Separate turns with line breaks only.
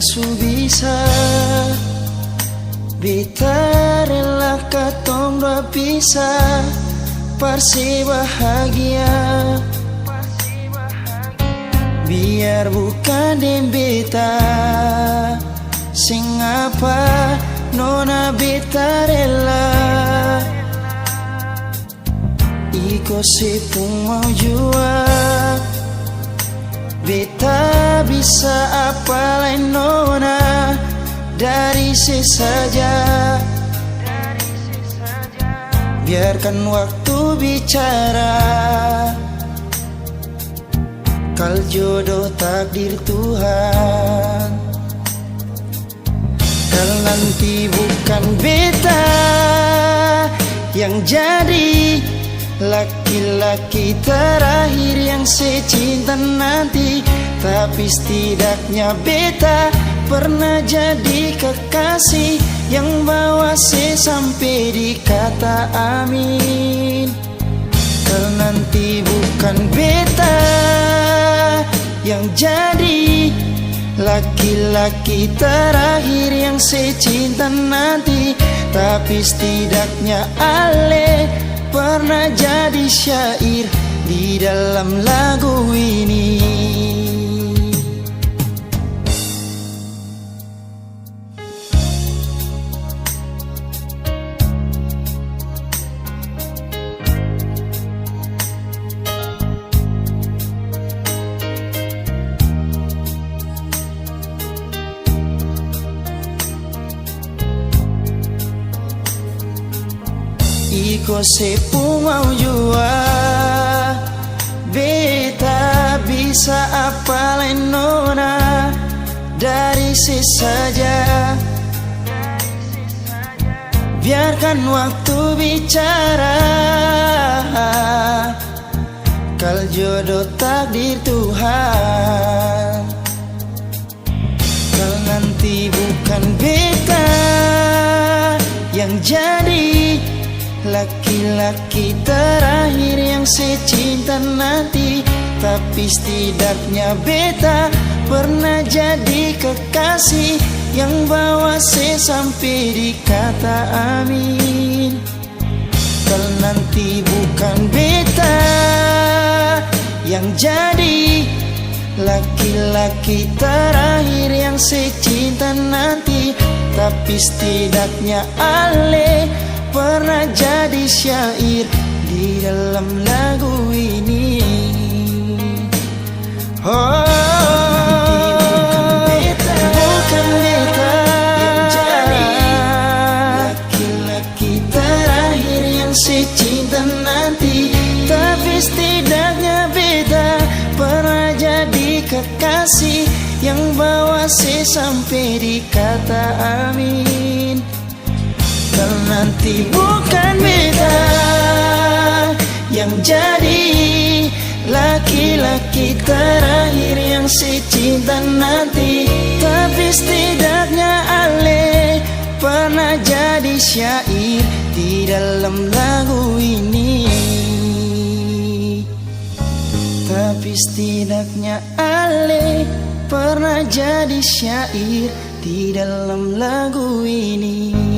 su bisa beta rela katong dua bisa parsi bahagia. Biar bukan dem beta sing apa nona beta rela. Iko sepung mau jua beta bisa apa lain nona dari sesaja. Biarkan waktu bicara, kal jodoh takdir Tuhan. Kal nanti bukan beta yang jadi laki-laki terakhir yang secinta nanti, tapi setidaknya beta pernah jadi kekasih yang bawa sampai di kata amin. Kalau nanti bukan beta yang jadi laki-laki terakhir yang secinta nanti, tapi setidaknya ale pernah jadi syair di dalam lagu ini. Iko sepung mau jua beta bisa apa lain nona dari sesaja. Biarkan waktu bicara, kal jodoh takdir Tuhan. Kal nanti bukan beta yang jadi laki-laki terakhir yang secinta nanti, tapi setidaknya beta pernah jadi kekasih yang bawa sampai di kata amin. Kalau nanti bukan beta yang jadi laki-laki terakhir yang secinta nanti, tapi setidaknya ale pernah jadi syair di dalam lagu ini. Oh, bukan beta yang jadi laki-laki terakhir yang secinta nanti, tapi setidaknya beta pernah jadi kekasih yang bawa sampai di kata amin. Kalau nanti bukan beta yang jadi laki-laki terakhir yang secinta nanti, tapi setidaknya ale pernah jadi syair di dalam lagu ini. Tapi setidaknya ale pernah jadi syair di dalam lagu ini.